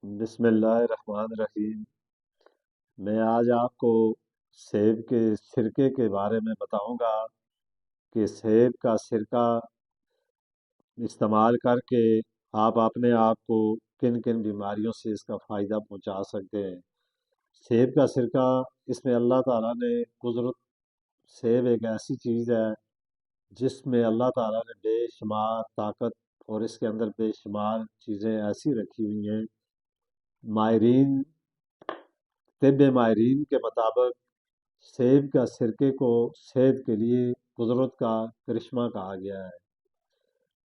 بسم اللہ الرحمن الرحیم۔ میں آج آپ کو سیب کے سرکے کے بارے میں بتاؤں گا کہ سیب کا سرکہ استعمال کر کے آپ اپنے آپ کو کن کن بیماریوں سے اس کا فائدہ پہنچا سکتے ہیں۔ سیب کا سرکہ، اس میں اللہ تعالیٰ نے قدرت، سیب ایک ایسی چیز ہے جس میں اللہ تعالیٰ نے بے شمار طاقت اور اس کے اندر بے شمار چیزیں ایسی رکھی ہوئی ہیں۔ ماہرین، طب ماہرین کے مطابق سیب کا سرکے کو صحت کے لیے قدرت کا کرشمہ کہا گیا ہے۔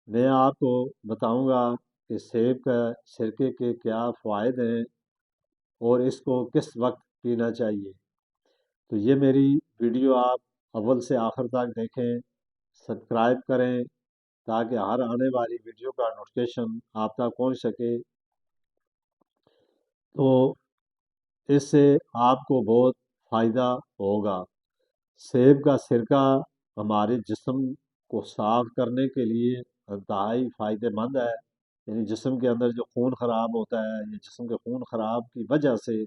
میں آپ کو بتاؤں گا کہ سیب کا سرکے کے کیا فوائد ہیں اور اس کو کس وقت پینا چاہیے۔ تو یہ میری ویڈیو آپ اول سے آخر تک دیکھیں، سبسکرائب کریں تاکہ ہر آنے والی ویڈیو کا نوٹیفیکیشن آپ تک پہنچ سکے۔ تو اس سے آپ کو بہت فائدہ ہوگا۔ سیب کا سرکہ ہمارے جسم کو صاف کرنے کے لیے انتہائی فائدہ مند ہے۔ یعنی جسم کے اندر جو خون خراب ہوتا ہے یا جسم کے خون خراب کی وجہ سے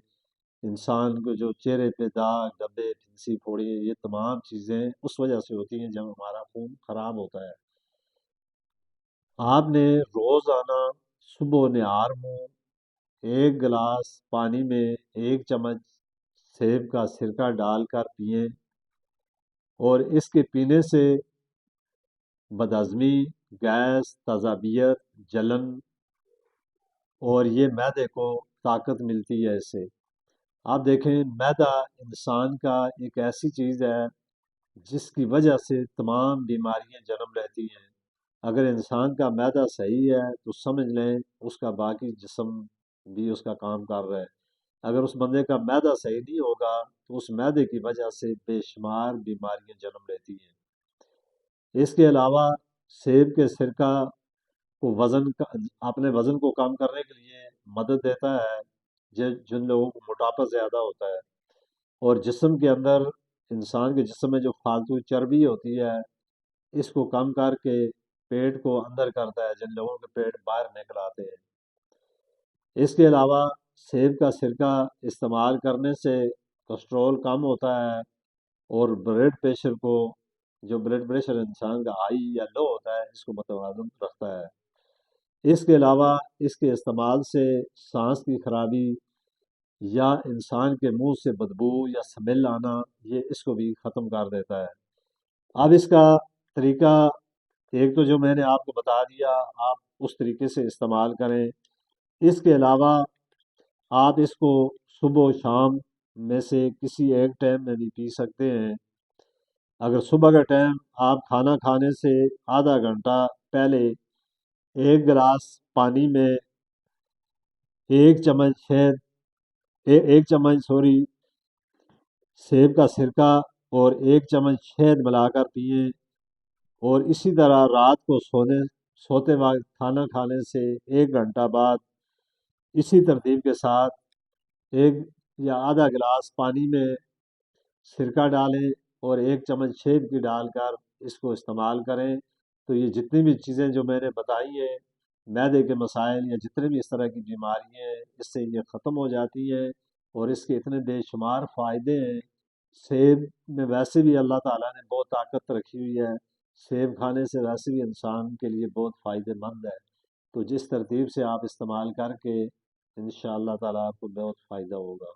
انسان کو جو چہرے پہ داغ، دبے، پھنسی، پھوڑی، یہ تمام چیزیں اس وجہ سے ہوتی ہیں جب ہمارا خون خراب ہوتا ہے۔ آپ نے روزانہ صبح و نہار میں ایک گلاس پانی میں ایک چمچ سیب کا سرکہ ڈال کر پئیں، اور اس کے پینے سے بدہضمی، گیس، تیزابیت، جلن اور یہ معدے کو طاقت ملتی ہے اس سے۔ آپ دیکھیں، معدہ انسان کا ایک ایسی چیز ہے جس کی وجہ سے تمام بیماریاں جنم لیتی ہیں۔ اگر انسان کا معدہ صحیح ہے تو سمجھ لیں اس کا باقی جسم بھی اس کا کام کر رہا ہے۔ اگر اس بندے کا معدہ صحیح نہیں ہوگا تو اس معدے کی وجہ سے بے شمار بیماریاں جنم لیتی ہیں۔ اس کے علاوہ سیب کے سرکہ کو اپنے وزن کو کم کرنے کے لیے مدد دیتا ہے، جن لوگوں کو موٹاپا زیادہ ہوتا ہے، اور جسم کے اندر، انسان کے جسم میں جو فالتو چربی ہوتی ہے اس کو کم کر کے پیٹ کو اندر کرتا ہے، جن لوگوں کے پیٹ باہر نکل آتے ہیں۔ اس کے علاوہ سیب کا سرکہ استعمال کرنے سے کولیسٹرول کم ہوتا ہے، اور بلڈ پریشر انسان کا ہائی یا لو ہوتا ہے اس کو متوازن رکھتا ہے۔ اس کے علاوہ اس کے استعمال سے سانس کی خرابی یا انسان کے منہ سے بدبو یا سمیل آنا، یہ اس کو بھی ختم کر دیتا ہے۔ اب اس کا طریقہ، ایک تو جو میں نے آپ کو بتا دیا، آپ اس طریقے سے استعمال کریں۔ اس کے علاوہ آپ اس کو صبح و شام میں سے کسی ایک ٹائم میں بھی پی سکتے ہیں۔ اگر صبح کا ٹائم آپ کھانا کھانے سے آدھا گھنٹہ پہلے ایک گلاس پانی میں ایک چمچ سیب کا سرکہ اور ایک چمچ شہد ملا کر پئیں، اور اسی طرح رات کو سوتے وقت کھانا کھانے سے ایک گھنٹہ بعد اسی ترتیب کے ساتھ ایک یا آدھا گلاس پانی میں سرکہ ڈالیں اور ایک چمچ شہد کی ڈال کر اس کو استعمال کریں۔ تو یہ جتنی بھی چیزیں جو میں نے بتائی ہیں، معدے کے مسائل یا جتنے بھی اس طرح کی بیماریاں ہیں، اس سے یہ ختم ہو جاتی ہیں، اور اس کے اتنے بے شمار فائدے ہیں۔ سیب میں ویسے بھی اللہ تعالیٰ نے بہت طاقت رکھی ہوئی ہے، سیب کھانے سے ویسے بھی انسان کے لیے بہت فائدہ مند ہے۔ تو جس ترتیب سے آپ استعمال کر کے انشاءاللہ تعالیٰ آپ کو بہت فائدہ ہوگا۔